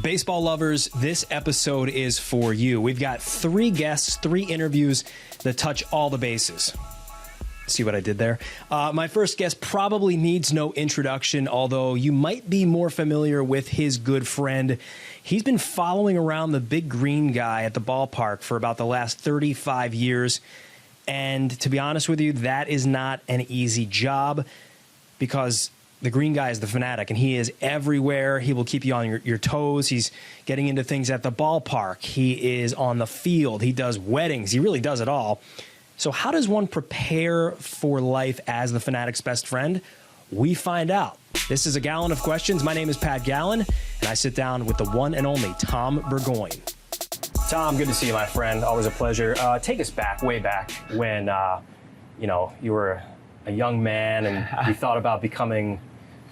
Baseball lovers, this episode is for you. We've got 3 guests, 3 interviews that touch all the bases. See what I did there? My first guest probably needs no introduction, although you might be more familiar with his good friend. He's been following around the big green guy at the ballpark for about the last 35 years. And to be honest with you, that is not an easy job because the green guy is the Phanatic, and he is everywhere. He will keep you on your toes. He's getting into things at the ballpark. He is on the field. He does weddings. He really does it all. So how does one prepare for life as the Phanatic's best friend? We find out. This is a Gallen of Questions. My name is Pat Gallen, and I sit down with the one and only Tom Burgoyne. Tom, good to see you, my friend. Always a pleasure. Take us back, way back, when you were a young man and you thought about becoming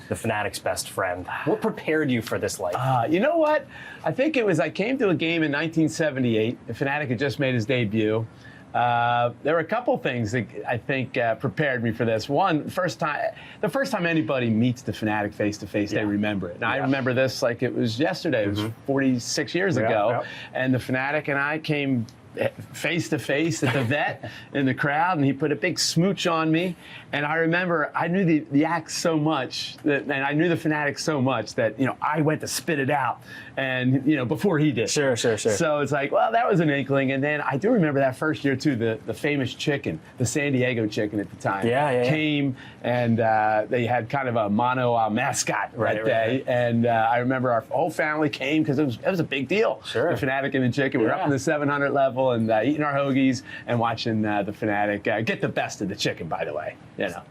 the Phanatic's best friend. What prepared you for this life? You know what? I think it was I came to a game in 1978. The Phanatic had just made his debut. There were a couple things that I think prepared me for this. One, the first time anybody meets the Phanatic face to face, they remember it. And I remember this like it was yesterday. It was 46 years ago, and the Phanatic and I came face to face at the vet in the crowd, and he put a big smooch on me. And I remember I knew the act so much and I knew the Phanatic so much that I went to spit it out, and before he did. Sure. So it's like, well, that was an inkling. And then I do remember that first year too, the famous chicken, the San Diego chicken at the time, came and they had kind of a mono mascot that day. And I remember our whole family came because it was a big deal. Sure. The Phanatic and the chicken. We were up in the 700 level and eating our hoagies and watching the Phanatic get the best of the chicken, by the way.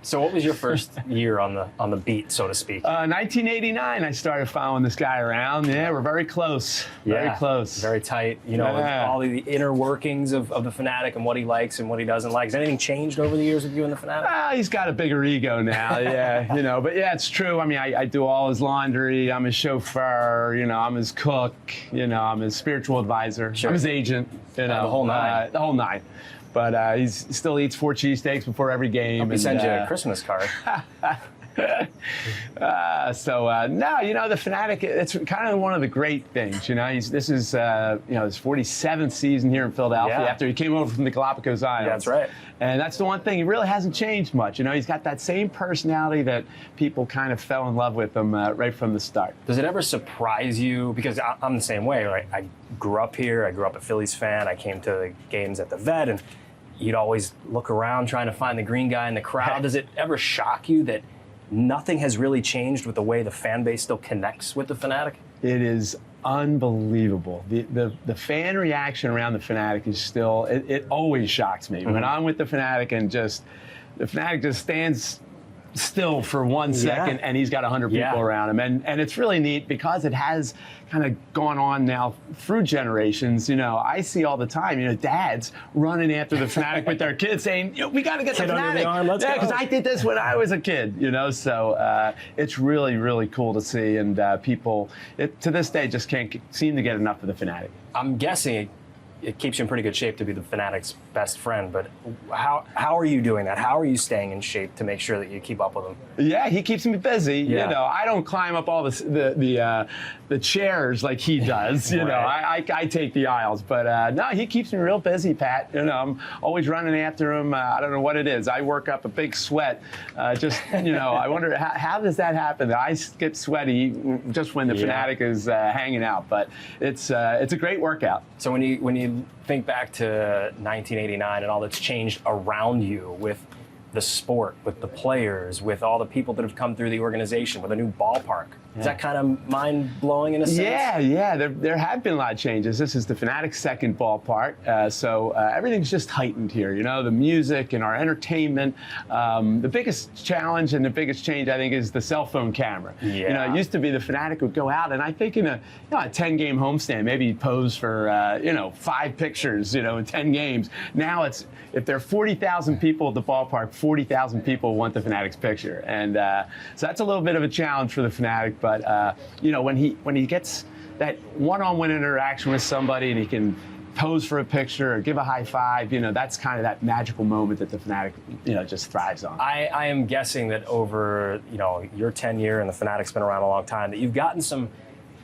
So what was your first year on the beat, so to speak? 1989, I started following this guy around. Yeah, we're very close. Very close. Very tight. All the inner workings of the Phanatic and what he likes and what he doesn't like. Has anything changed over the years with you and the Phanatic? He's got a bigger ego now. But it's true. I mean, I do all his laundry. I'm his chauffeur. I'm his cook. I'm his spiritual advisor. Sure. I'm his agent. The whole nine. The whole nine. But he still eats 4 cheesesteaks before every game. Hope he sends you a Christmas card. No, the Phanatic, it's kind of one of the great things. This is his 47th season here in Philadelphia after he came over from the Galapagos Islands. Yeah, that's right. And that's the one thing, he really hasn't changed much. He's got that same personality that people kind of fell in love with him right from the start. Does it ever surprise you? Because I'm the same way, right? I grew up here. I grew up a Phillies fan. I came to the games at the vet, and you'd always look around trying to find the green guy in the crowd. Does it ever shock you that nothing has really changed with the way the fan base still connects with the Phanatic? It is unbelievable. The fan reaction around the Phanatic is still, it always shocks me. When I'm with the Phanatic and the Phanatic just stands still for 1 second and he's got 100 people around him. And it's really neat because it has kind of gone on now through generations. I see all the time, dads running after the Phanatic with their kids saying, we got to get the Phanatic. Because I did this when I was a kid, So it's really, really cool to see. And people, to this day, just can't seem to get enough of the Phanatic. I'm guessing it keeps you in pretty good shape to be the Phanatic's best friend, but how are you doing that? How are you staying in shape to make sure that you keep up with him? Yeah, he keeps me busy. I don't climb up all the chairs like he does. I take the aisles, but no, he keeps me real busy, Pat. I'm always running after him. I don't know what it is. I work up a big sweat. I wonder how does that happen? I get sweaty just when the Phanatic is hanging out, but it's a great workout. So when you think back to 1989 and all that's changed around you with the sport, with the players, with all the people that have come through the organization, with a new ballpark. Is that kind of mind-blowing in a sense? Yeah. There have been a lot of changes. This is the Phanatic's second ballpark, so everything's just heightened here. The music and our entertainment. The biggest challenge and the biggest change, I think, is the cell phone camera. Yeah. It used to be the Phanatic would go out, and I think in a 10-game homestand, maybe he'd pose for 5 pictures, in 10 games. Now it's, if there are 40,000 people at the ballpark, 40,000 people want the Phanatic's picture, and so that's a little bit of a challenge for the Phanatic. But when he gets that one-on-one interaction with somebody and he can pose for a picture or give a high five, that's kind of that magical moment that the Phanatic, just thrives on. I am guessing that over, your tenure and the Phanatic's been around a long time, that you've gotten some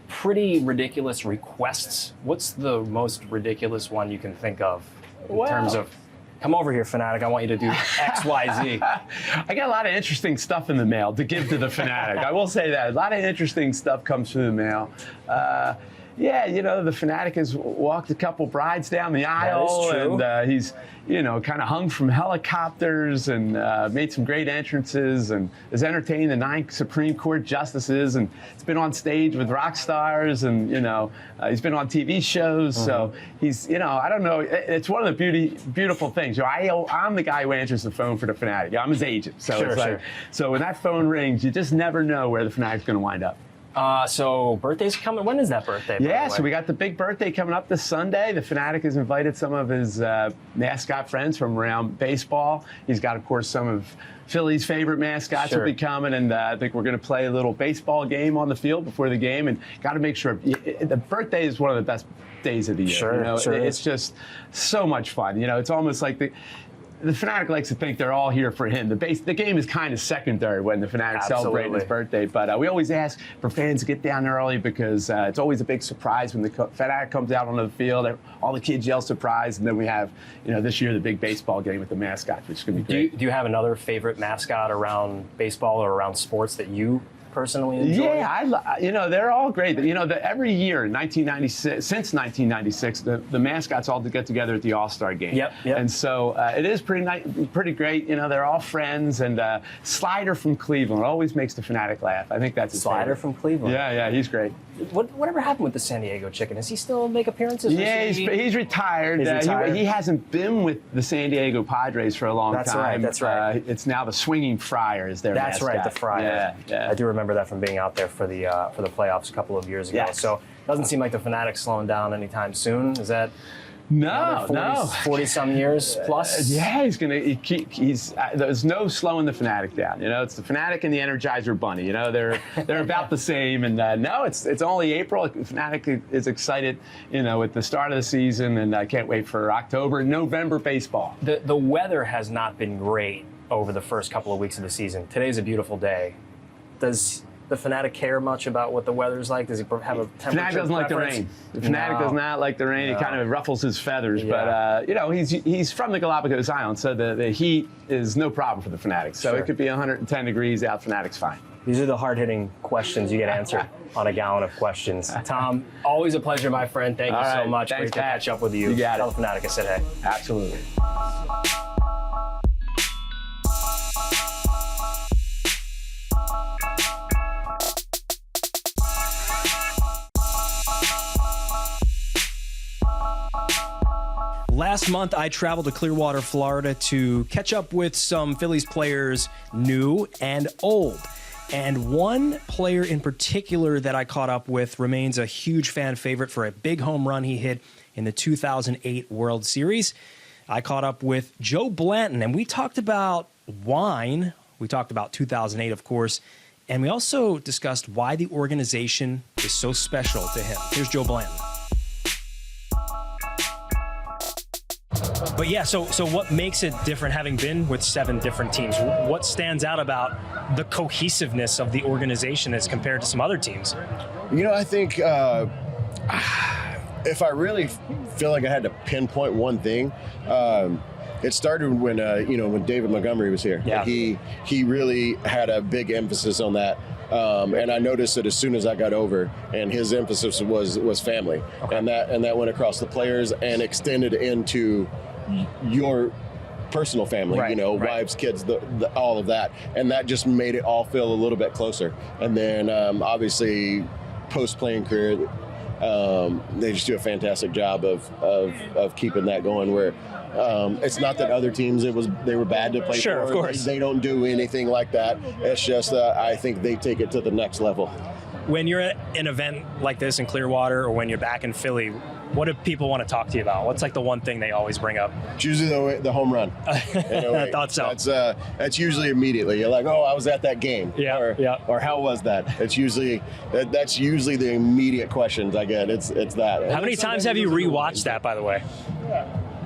pretty ridiculous requests. What's the most ridiculous one you can think of in terms of, come over here, Phanatic, I want you to do X, Y, Z? I got a lot of interesting stuff in the mail to give to the Phanatic. I will say that. A lot of interesting stuff comes through the mail. Yeah, you know, the Phanatic has walked a couple brides down the aisle, and he's, you know, kind of hung from helicopters and made some great entrances and has entertained the 9 Supreme Court justices, and he's been on stage with rock stars, and, you know, he's been on TV shows. So he's, you know, I don't know, it's one of the beautiful things. You know, I'm the guy who answers the phone for the Phanatic. I'm his agent. So it's like, so when that phone rings, you just never know where the Phanatic's going to wind up. So birthday's coming. When is that birthday? Yeah, so we got the big birthday coming up this Sunday. The Phanatic has invited some of his mascot friends from around baseball. He's got, of course, some of Philly's favorite mascots will be coming, and I think we're going to play a little baseball game on the field before the game, and got to make sure. The birthday is one of the best days of the year. You know? It's just so much fun. You know, it's almost like the Phanatic likes to think they're all here for him. The game is kind of secondary when the Phanatic celebrate his birthday, but we always ask for fans to get down there early, because it's always a big surprise when the Phanatic comes out onto the field. All the kids yell surprise, and then we have, you know, this year the big baseball game with the mascot, which is going to be great. Do you have another favorite mascot around baseball or around sports that you personally enjoy? Yeah, you know, they're all great. You know, every year in 1996, since 1996, the mascots all get together at the All-Star game. Yep. And so it is pretty great. You know, they're all friends. And Slider from Cleveland always makes the Phanatic laugh. I think that's his Slider favorite. from Cleveland. Yeah, he's great. Whatever happened with the San Diego Chicken? Does he still make appearances? Yeah, he's retired. He hasn't been with the San Diego Padres for a long time. That's right. It's now the Swinging Friar is their mascot. That's right, the Friar. Yeah. I do remember that from being out there for the playoffs a couple of years ago. Yes. So it doesn't seem like the Phanatic's slowing down anytime soon. Is that? No. 40-some years plus? Yeah, there's no slowing the Phanatic down. You know, it's the Phanatic and the Energizer Bunny. You know, they're about the same. And no, it's only April. Phanatic is excited, you know, at the start of the season, and I can't wait for October and November baseball. The weather has not been great over the first couple of weeks of the season. Today's a beautiful day. Does the Phanatic care much about what the weather's like? Does he have a temperature Phanatic doesn't like the rain. The Phanatic does not like the rain. It kind of ruffles his feathers. But, you know, he's from the Galapagos Islands, so the heat is no problem for the Phanatic. So it could be 110 degrees out. Phanatic's fine. These are the hard-hitting questions you get answered on a Gallon of Questions. Tom, always a pleasure, my friend. Thank you so much. Thanks, Great to catch up with you. You got Tell the Phanatic I said hey. Absolutely. Last month, I traveled to Clearwater, Florida to catch up with some Phillies players, new and old. And one player in particular that I caught up with remains a huge fan favorite for a big home run he hit in the 2008 World Series. I caught up with Joe Blanton, and we talked about wine. We talked about 2008, of course. And we also discussed why the organization is so special to him. Here's Joe Blanton. But yeah, so what makes it different, having been with 7 different teams? What stands out about the cohesiveness of the organization as compared to some other teams? You know, I think if I really feel like I had to pinpoint one thing, it started when when David Montgomery was here. Yeah. He really had a big emphasis on that. And I noticed that as soon as I got over, and his emphasis was family, and that went across the players and extended into your personal family, wives, kids, all of that, and that just made it all feel a little bit closer. And then obviously, post-playing career, they just do a fantastic job of keeping that going. Where it's not that other teams they were bad to play for. Of course. They don't do anything like that. It's just I think they take it to the next level. When you're at an event like this in Clearwater, or when you're back in Philly, what do people want to talk to you about? What's like the one thing they always bring up? It's usually the home run. I thought so. That's usually immediately. You're like, oh, I was at that game. Or how was that? That's usually the immediate questions I get. It's that. How many times have you rewatched that, by the way?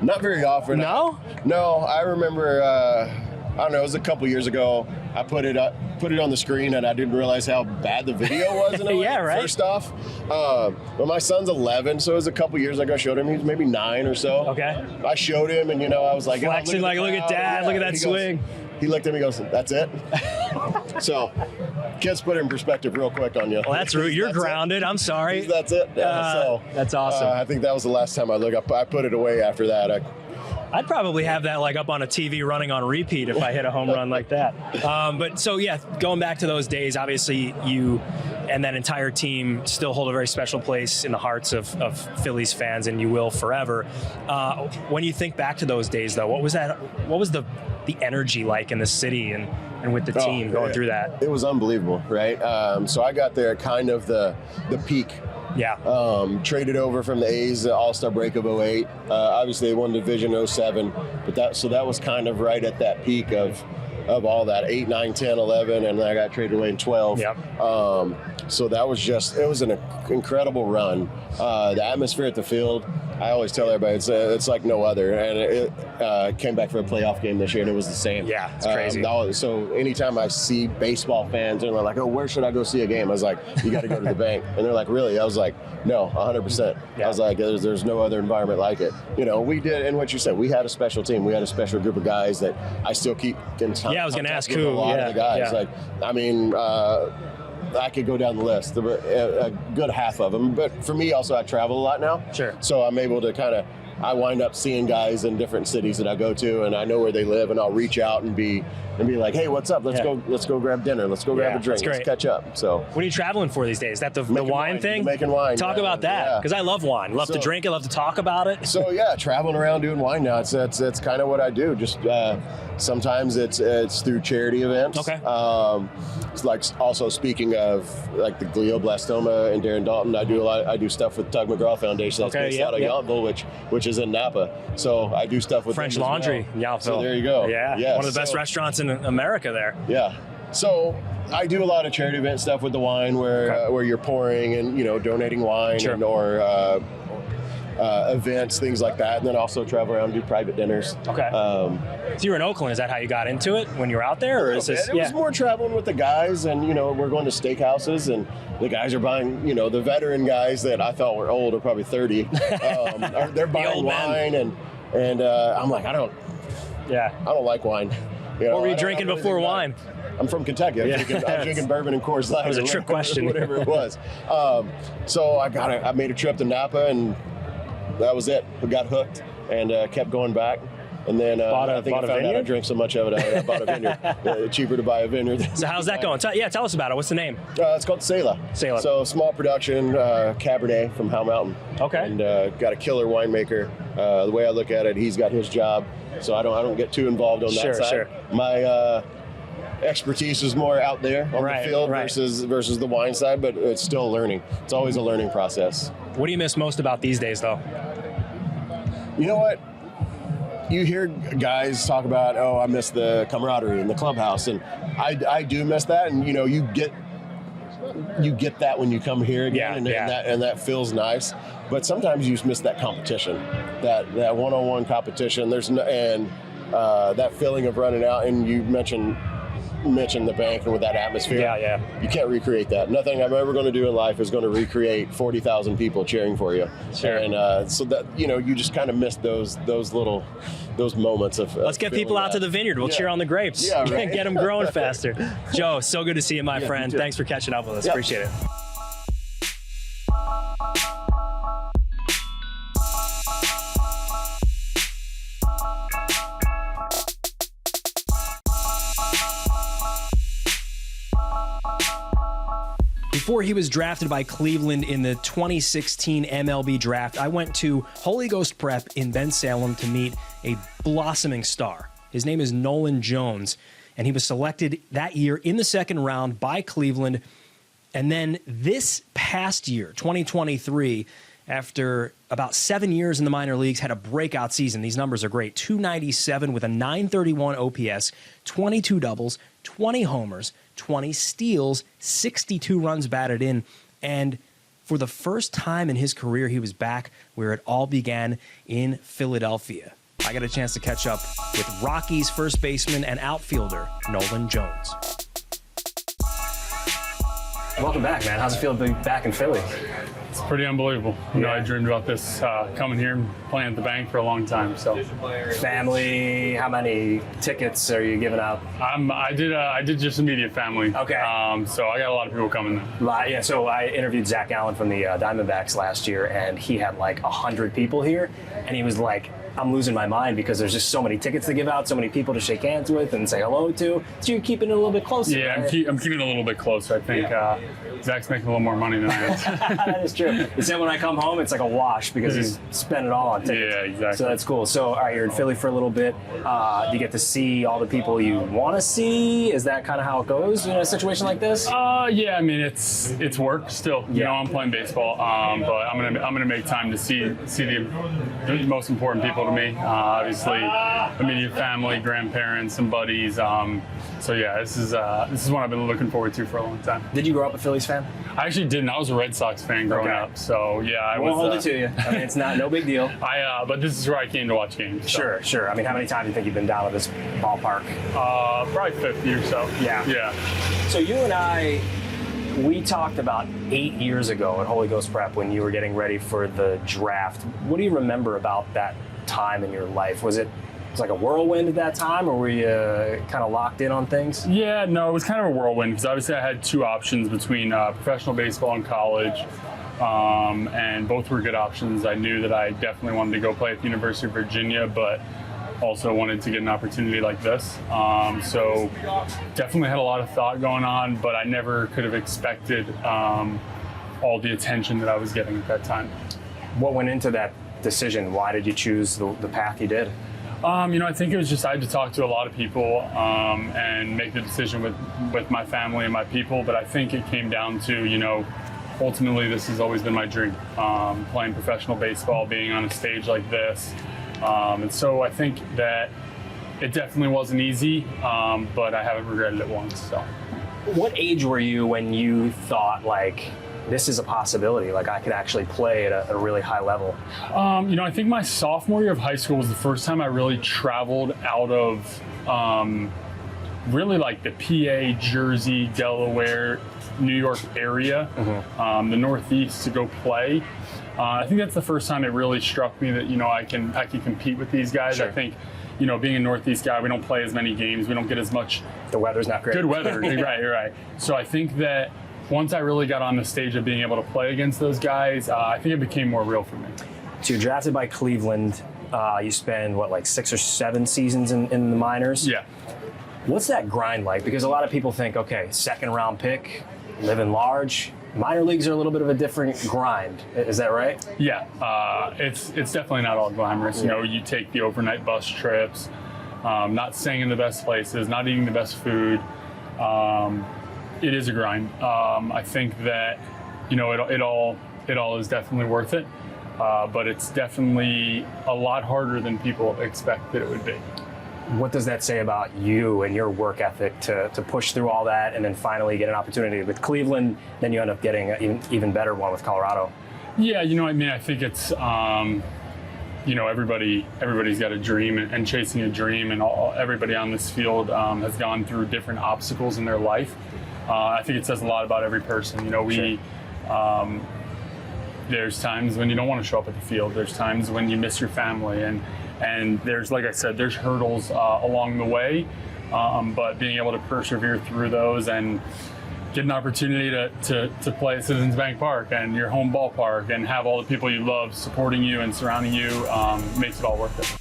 Not very often. No? No, I remember, I don't know, it was a couple years ago. I put it on the screen, and I didn't realize how bad the video was. In a way, yeah, right. First off, but my son's 11, so it was a couple years ago. I showed him. He was maybe 9 or so. Okay. I showed him, and I was like, flexing, look at Dad, look at that swing. He looked at me and goes, "That's it." So, kids put it in perspective real quick on you. Well, that's rude. You're grounded. I'm sorry. That's it. Yeah, that's awesome. I think that was the last time I looked. I put it away after that. I'd probably have that up on a TV running on repeat if I hit a home run like that. But so, yeah, going back to those days, obviously you and that entire team still hold a very special place in the hearts of Phillies fans, and you will forever. When you think back to those days, though, what was the energy like in the city and with the team going through that? It was unbelievable, right? So I got there at kind of the peak. Yeah. Traded over from the A's, the All-Star break of 08. Obviously, they won Division 07, but that was kind of right at that peak of all that, 8, 9, 10, 11, and then I got traded away in 12. Yep. So that was it was an incredible run. The atmosphere at the field, I always tell everybody, it's like no other. And it came back for a playoff game this year, and it was the same. Yeah, it's crazy. So anytime I see baseball fans, and they're like, "Oh, where should I go see a game?" I was like, "You got to go to the bank." And they're like, "Really?" I was like, "No, 100%." Yeah. I was like, "There's no other environment like it." We did, and what you said, we had a special team. We had a special group of guys that I still keep in touch. Yeah, I was going to ask with who. a lot of the guys. Yeah. I could go down the list, a good half of them. But for me, also, I travel a lot now. Sure. So I'm able to I wind up seeing guys in different cities that I go to, and I know where they live, and I'll reach out and be like, "Hey, what's up? Let's go grab dinner. Let's go grab a drink. Let's catch up." So, what are you traveling for these days? Is that the wine thing? Making wine. Talk about that, because I love wine. Love to drink it. Love to talk about it. So traveling around doing wine now. It's kind of what I do. Just sometimes it's through charity events. Okay. It's like, also speaking of like the glioblastoma and Darren Dalton, I do stuff with Tug McGraw Foundation that's based out of Yountville, which is in Napa. So I do stuff with French them as Laundry, well. Yountville. So there you go. Yeah. One of the best restaurants in America there. Yeah. So I do a lot of charity event stuff with the wine, where you're pouring and donating wine. Sure. Events, things like that, and then also travel around and do private dinners. Okay. So you were in Oakland. Is that how you got into it when you were out there, or is this? It was more traveling with the guys, and we're going to steakhouses, and the guys are buying. The veteran guys that I thought were old are probably 30. They're buying wine, and I'm like, I don't like wine. What were you drinking before wine? I'm from Kentucky. I was drinking bourbon and Coors Light. That was a trick question. Whatever it was. So I made a trip to Napa, and that was it. We got hooked and kept going back. And then I found out I drank so much of it, I bought a vineyard. Cheaper to buy a vineyard. So how's that going? Tell us about it. What's the name? It's called Selah. So small production, Cabernet from Howell Mountain. Okay. And got a killer winemaker. The way I look at it, he's got his job, so I don't get too involved on that side. Sure. My expertise is more out there on the field versus the wine side, but it's still learning. It's always a learning process. What do you miss most about these days, though? You know what? You hear guys talk about, I miss the camaraderie in the clubhouse, and I do miss that. And you get that when you come here again, and that feels nice. But sometimes you just miss that competition, that one-on-one competition. That feeling of running out, and you mentioned the bank and with that atmosphere. You can't recreate that. Nothing I'm ever going to do in life is going to recreate 40,000 people cheering for you. Sure. And so that you just kind of miss those moments of. Let's get people out to the vineyard. We'll cheer on the grapes. Yeah, right. Get them growing faster. Joe, so good to see you, my friend. Thanks for catching up with us. Appreciate it. Before he was drafted by Cleveland in the 2016 MLB draft, I went to Holy Ghost Prep in Bensalem to meet a blossoming star. His name is Nolan Jones, and he was selected that year in the second round by Cleveland. And then this past year, 2023, after about 7 years in the minor leagues, had a breakout season. These numbers are great. 297 with a 931 OPS, 22 doubles, 20 homers, 20 steals, 62 runs batted in. And for the first time in his career, he was back where it all began in Philadelphia. I got a chance to catch up with Rockies first baseman and outfielder Nolan Jones. Welcome back, man. How's it feel to be back in Philly? It's pretty unbelievable. You know, I dreamed about this coming here and playing at the bank for a long time. So, family, how many tickets are you giving out? I did just immediate family. Okay. So I got a lot of people coming there. Yeah. So I interviewed Zach Gallen from the Diamondbacks last year, and he had like 100 people here, and he was like, I'm losing my mind because there's just so many tickets to give out, so many people to shake hands with and say hello to. So you're keeping it a little bit closer. Yeah, right? I'm keeping it a little bit closer. I think Zach's making a little more money than I am. That is true. He said when I come home, it's like a wash because he's spent it all on tickets. Yeah, exactly. So that's cool. So, all right, you're in Philly for a little bit. You get to see all the people you want to see. Is that kind of how it goes in a situation like this? Yeah, I mean it's work still. You know, I'm playing baseball, but I'm gonna make time to see the most important people to me. Obviously, immediate family, grandparents, and buddies. So yeah, this is one I've been looking forward to for a long time. Did you grow up a Phillies fan? I actually didn't. I was a Red Sox fan growing up. So yeah, I won't was. hold it to you. I mean, it's no big deal. But this is where I came to watch games. So. Sure. I mean, how many times do you think you've been down to this ballpark? Probably 50 or so. Yeah. So you and I, we talked about 8 years ago at Holy Ghost Prep when you were getting ready for the draft. What do you remember about that time in your life? Was it like a whirlwind at that time, or were you kind of locked in on things? Yeah, no, it was kind of a whirlwind because obviously I had two options between professional baseball and college, and both were good options. I knew that I definitely wanted to go play at the University of Virginia, but also wanted to get an opportunity like this. So definitely had a lot of thought going on, but I never could have expected all the attention that I was getting at that time. What went into that decision? Why did you choose the path you did? I think it was just I had to talk to a lot of people and make the decision with my family and my people. But I think it came down to, ultimately this has always been my dream, playing professional baseball, being on a stage like this. And so I think that it definitely wasn't easy, but I haven't regretted it once. So, what age were you when you thought like, this is a possibility, like I could actually play at a really high level? I think my sophomore year of high school was the first time I really traveled out of really like the PA, Jersey, Delaware, New York area, the Northeast to go play. I think that's the first time it really struck me that, I can compete with these guys. Sure. I think, being a Northeast guy, we don't play as many games. We don't get as much. The weather's not great. Good weather, right. So I think that once I really got on the stage of being able to play against those guys, I think it became more real for me. So you're drafted by Cleveland. You spend, 6 or 7 seasons in the minors? Yeah. What's that grind like? Because a lot of people think, okay, second round pick, living large. Minor leagues are a little bit of a different grind. Is that right? Yeah. It's definitely not all glamorous. Yeah. You take the overnight bus trips, not staying in the best places, not eating the best food. It is a grind. I think that, it all is definitely worth it, but it's definitely a lot harder than people expect that it would be. What does that say about you and your work ethic to push through all that and then finally get an opportunity with Cleveland? Then you end up getting an even better one with Colorado. Yeah, I think it's, everybody's got a dream and chasing a dream, and everybody on this field has gone through different obstacles in their life. I think it says a lot about every person. There's times when you don't want to show up at the field. There's times when you miss your family, and there's, like I said, there's hurdles along the way. But being able to persevere through those and get an opportunity to play at Citizens Bank Park and your home ballpark and have all the people you love supporting you and surrounding you makes it all worth it.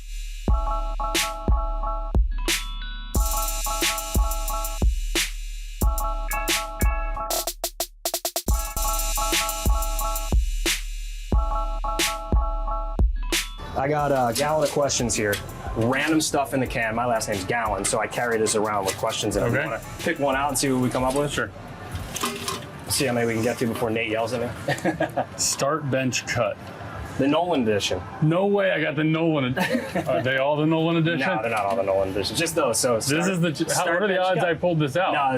I got a Gallen of Questions here. Random stuff in the can. My last name's Gallen, so I carry this around with questions. And Okay. I want to pick one out and see what we come up with. Sure. See how many we can get to before Nate yells at me. Start, bench, cut. The Nolan edition. No way I got the Nolan. Are they all the Nolan edition? No, they're not all the Nolan editions. Just those. So This is what are the odds I pulled this out? No,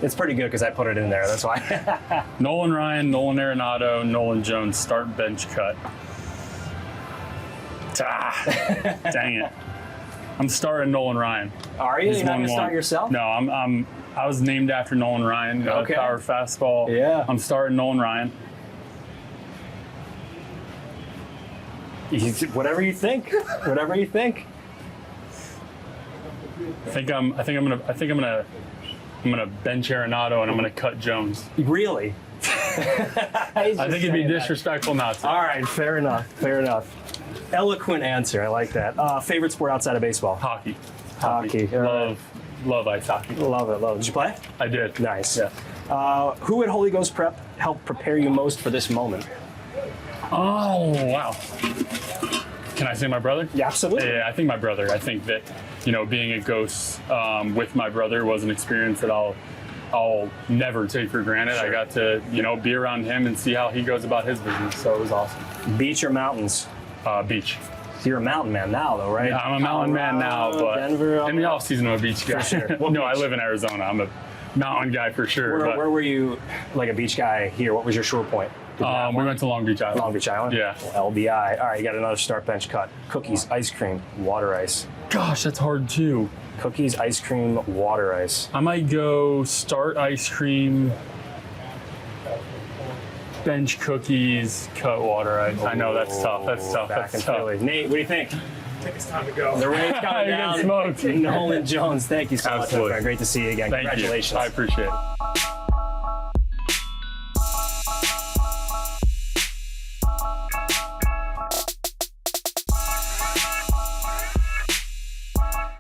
it's pretty good because I put it in there. That's why. Nolan Ryan, Nolan Arenado, Nolan Jones, start, bench, cut. Dang it. I'm starting Nolan Ryan. Are you? He's You're not going to 1-1. start yourself? No, I was named after Nolan Ryan. Okay. Power fastball. Yeah. I'm starting Nolan Ryan. Whatever you think. Whatever you think. I think I'm gonna bench Arenado and I'm gonna cut Jones. Really? I think it'd be disrespectful not to. All right, fair enough. Fair enough. Eloquent answer. I like that. Favorite sport outside of baseball? Hockey. Hockey. Love ice hockey. Love it. Love it. Did you play? I did. Nice. Yeah. Who at Holy Ghost Prep helped prepare you most for this moment? Oh wow. Can I say my brother? Yeah, absolutely. Yeah, I think my brother. I think that, being a ghost with my brother was an experience that I'll never take for granted. Sure. I got to, be around him and see how he goes about his business. So it was awesome. Beach or mountains? Beach. You're a mountain man now, though, right? I'm a mountain man now, but Denver, in the off season, I'm a beach guy. For sure. What No, I beach? live in Arizona. I'm a mountain guy for sure. Where were you, like a beach guy here? What was your shore point? we went to Long Beach Island. Long Beach Island? Yeah. LBI. All right, you got another start bench cut. Cookies, ice cream, water ice. Gosh, that's hard too. Cookies, ice cream, water ice. I might go start ice cream, bench cookies, cut water ice. I know that's tough. That's tough. Back in That's tough. Philly. Nate, what do you think? I think it's time to go. The rain's coming You down. get smoked. Nolan Jones, thank you so much, my Absolutely. friend. Great to see you again. Thank Congratulations. you. I appreciate it.